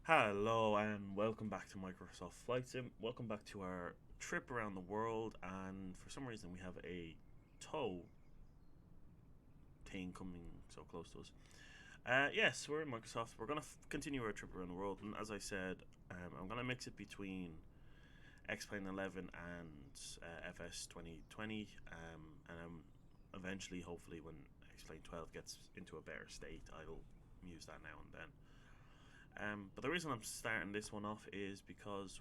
Hello and welcome back to Microsoft Flight Sim. Welcome back to our trip around the world, and for some reason we have a tow thing coming so close to us. Yes, we're in Microsoft. We're going to continue our trip around the world, and as I said, I'm going to mix it between X-Plane 11 and FS 2020, and eventually, hopefully, when X-Plane 12 gets into a better state, I'll use that now and then. But the reason I'm starting this one off is because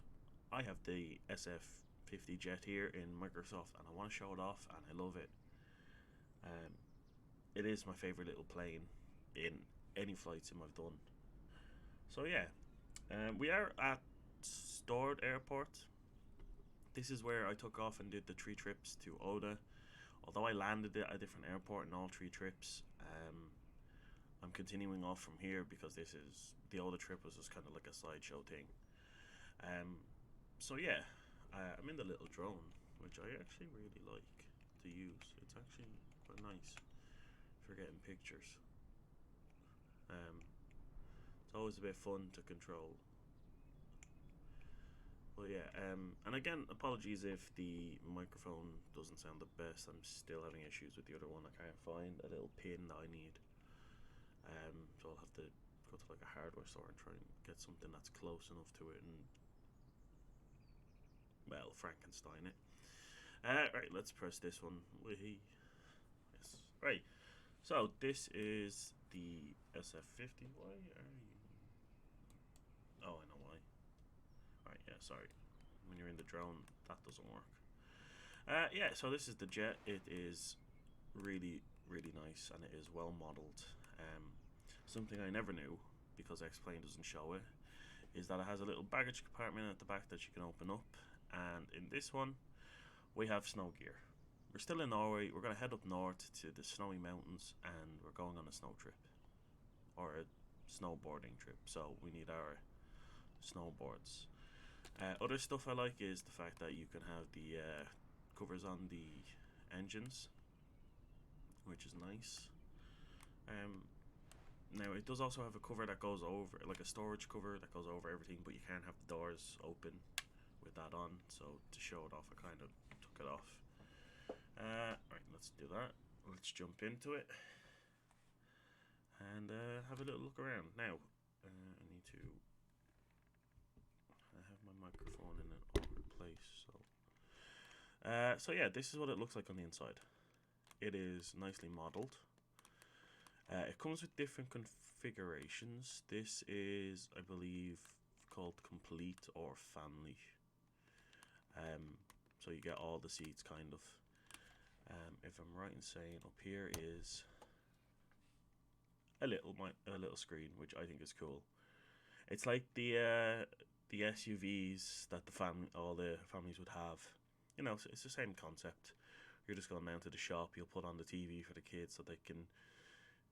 I have the SF50 jet here in Microsoft and I want to show it off and I love it. Um, it is my favourite little plane in any flight sim I've done. So yeah, we are at Stored Airport. This is where I took off and did the 3 trips to Oda. Although I landed at a different airport in all 3 trips, I'm continuing off from here because this is the older trip was just kind of like a sideshow thing. Um, so yeah, I'm in the little drone, which I actually really like to use. It's actually quite nice for getting pictures. It's always a bit fun to control. But yeah, and again, apologies if the microphone doesn't sound the best. I'm still having issues with the other one. I can't find a little pin that I need. So I'll have to go to like a hardware store and try and get something that's close enough to it and, well, Frankenstein it. Right, let's press this one. Yes. Right. So this is the SF50. Why are you? Oh, I know why. Right. Yeah. Sorry. When you're in the drone, that doesn't work. Yeah. So this is the jet. It is really, really nice and it is well modeled. Something I never knew, because X-Plane doesn't show it, is that it has a little baggage compartment at the back that you can open up, and in this one we have snow gear. We're still in Norway. We're going to head up north to the snowy mountains and we're going on a snow trip, or a snowboarding trip, so we need our snowboards. Other stuff I like is the fact that you can have the covers on the engines, which is nice. Now it does also have a cover that goes over, like a storage cover that goes over everything, but you can't have the doors open with that on. So to show it off, I kind of took it off. Right, let's do that. Let's jump into it and have a little look around. Now, I need to. I have my microphone in an awkward place, so yeah, this is what it looks like on the inside. It is nicely modeled. It comes with different configurations. This is, I believe, called complete or family. So you get all the seats, kind of. If I'm right in saying, up here is a little screen, which I think is cool. It's like the SUVs that all the families would have. You know, it's the same concept. You're just going down to the shop. You'll put on the TV for the kids so they can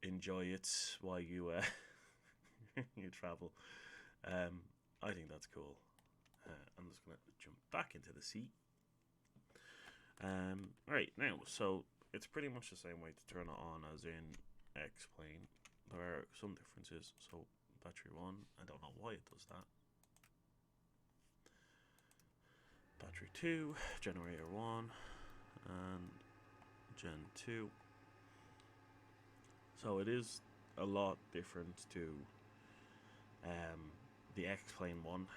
enjoy it while you you travel. I think that's cool. I'm just gonna jump back into the seat. Right now, so it's pretty much the same way to turn it on as in X-Plane. There are some differences. So battery 1, I don't know why it does that. Battery 2, generator 1, and gen 2. So it is a lot different to the X-Plane one.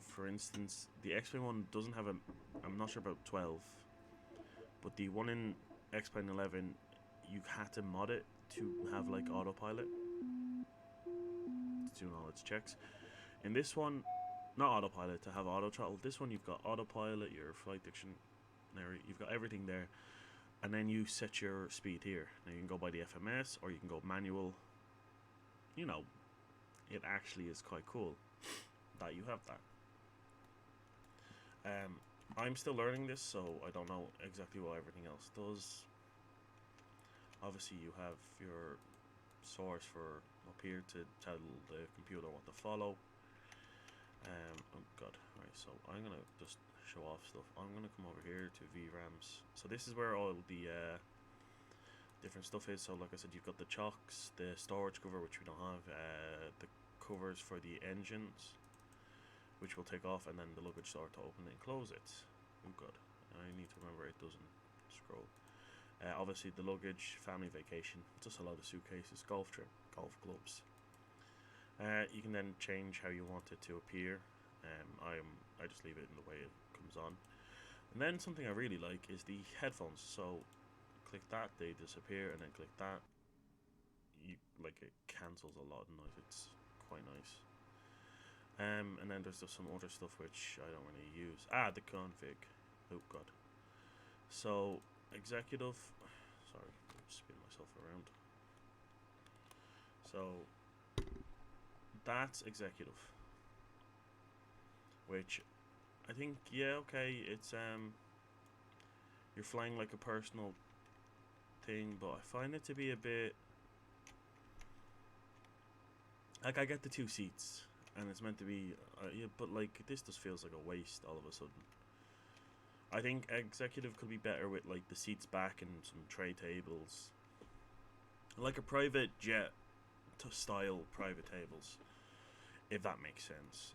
For instance, the X-Plane one doesn't have a. I'm not sure about 12, but the one in X-Plane 11, you had to mod it to have like autopilot to do all its checks. In this one, not autopilot, to have auto throttle. This one you've got autopilot, your flight dictionary, you've got everything there, and then you set your speed here. Now you can go by the FMS or you can go manual. You know, it actually is quite cool that you have that. I'm still learning this, so I don't know exactly what everything else does. Obviously, you have your source for up here to tell the computer what to follow. Oh god, right, so I'm gonna just show off stuff. I'm gonna come over here to VRAMs. So this is where all the different stuff is. So like I said, you've got the chocks, the storage cover, which we don't have, the covers for the engines, which will take off, and then the luggage door to open and close it. Oh god, I need to remember it doesn't scroll. Obviously the luggage, family vacation, just a lot of suitcases, golf trip, golf clubs. You can then change how you want it to appear. I just leave it in the way it comes on. And then something I really like is the headphones. So click that, they disappear, and then click that. It cancels a lot of noise. It's quite nice. And then there's just some other stuff which I don't really use. The config. Oh god. So executive. Sorry, spin myself around. So that's executive, which I think, yeah, okay, it's you're flying like a personal thing, but I find it to be a bit like, I get the 2 seats and it's meant to be yeah, but like this just feels like a waste all of a sudden. I think executive could be better with like the seats back and some tray tables, like a private jet style private tables, if that makes sense.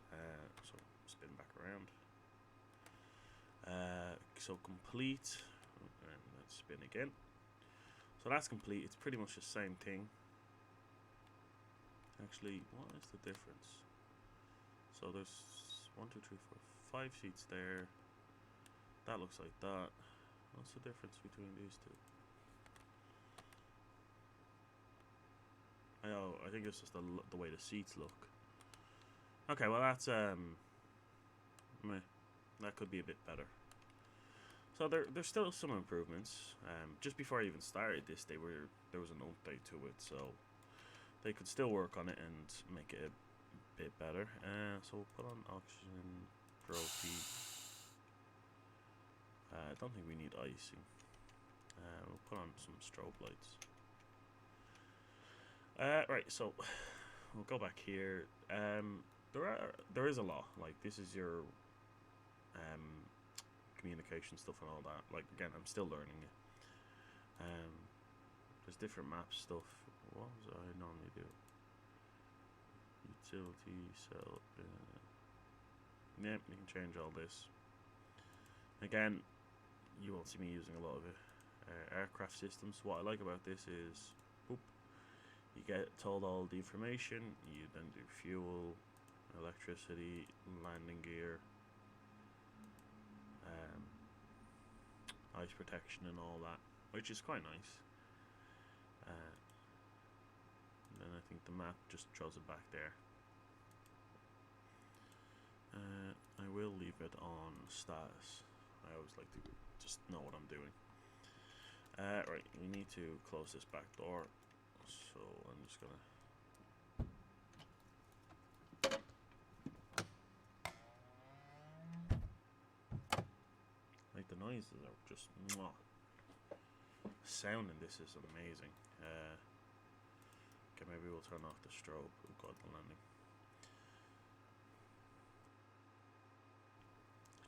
So spin back around. So complete, and let's spin again. So that's complete. It's pretty much the same thing. Actually, what is the difference? So there's 1, 2, 3, 4, 5 seats there. That looks like that. What's the difference between these two? I think it's just the way the seats look. Okay, well that's meh. That could be a bit better. So there's still some improvements. Just before I even started this, there was an update to it, so they could still work on it and make it a bit better. So we'll put on oxygen, trophy. I don't think we need icing. We'll put on some strobe lights. Right, so we'll go back here. There is a lot. Like, this is your communication stuff and all that. Like, again, I'm still learning it. There's different map stuff. What was I normally do? Utility, so yeah, you can change all this. Again, you won't see me using a lot of it. Aircraft systems. What I like about this is, boop, you get told all the information. You then do fuel, electricity, landing gear, ice protection and all that, which is quite nice. And then I think the map just throws it back there. I will leave it on status. I always like to just know what I'm doing. Right, we need to close this back door, so I'm just gonna like, the noises are just mwah. Sound in this is amazing. Okay, maybe we'll turn off the strobe. Oh god, the landing.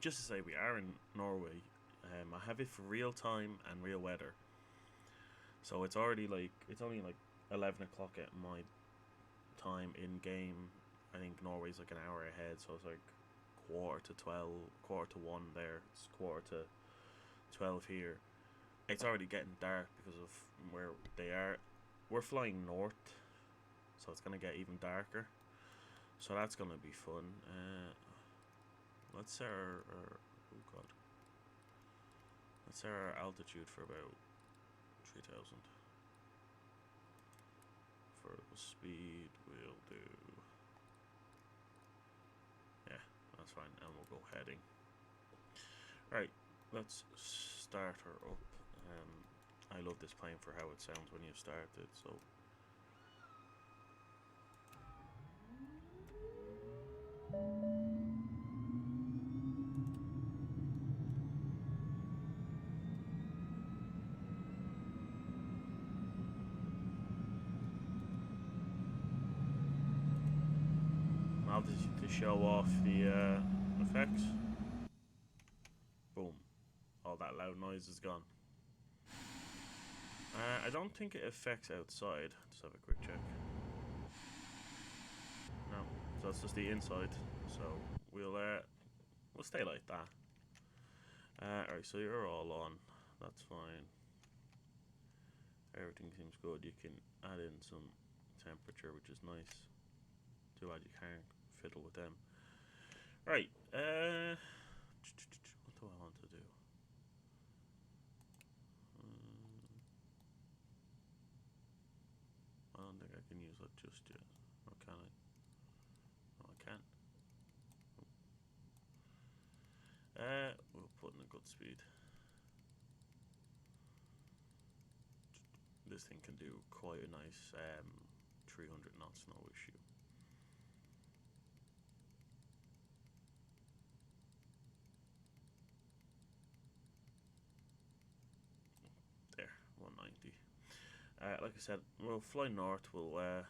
Just to say, we are in Norway. I have it for real time and real weather. So it's already like, it's only like 11 o'clock at my time in game. I think Norway's like an hour ahead, so it's like quarter to 1 there. It's quarter to 12 here. It's already getting dark because of where they are. We're flying north, so it's gonna get even darker. So that's gonna be fun. Let's set our oh god. Let's set our altitude for about 3,000. Vertical speed we'll do. Yeah, that's fine, and we'll go heading. Right, let's start her up. I love this plane for how it sounds when you start it, so. Now to show off the effects. Boom. All that loud noise is gone. I don't think it affects outside. Just have a quick check. No, So that's just the inside. So we'll stay like that. Alright, so you're all on. That's fine. Everything seems good. You can add in some temperature, which is nice. Too bad you can't fiddle with them. Right. What do I want to do? I don't think I can use that just yet. Or can I? No, I can't. We'll put in a good speed. This thing can do quite a nice 300 knots, no issue. There, 190. Like I said, we'll fly north. We'll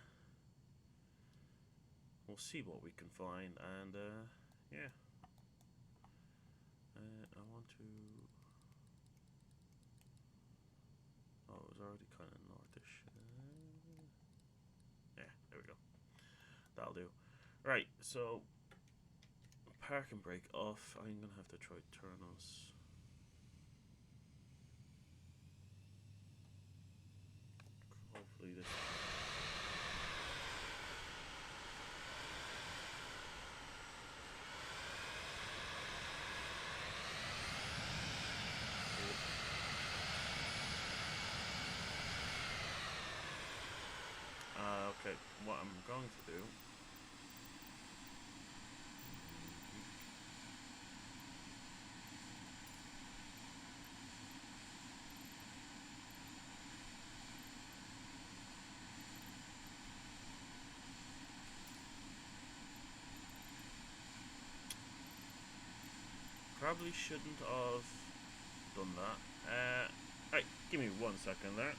see what we can find, and yeah. I want to. Oh, it was already kind of northish. Yeah, there we go. That'll do. Right, so park and brake off. I'm gonna have to try turn us. Hopefully this. Okay, what I'm going to do. Probably shouldn't have done that. Right, give me 1 second there.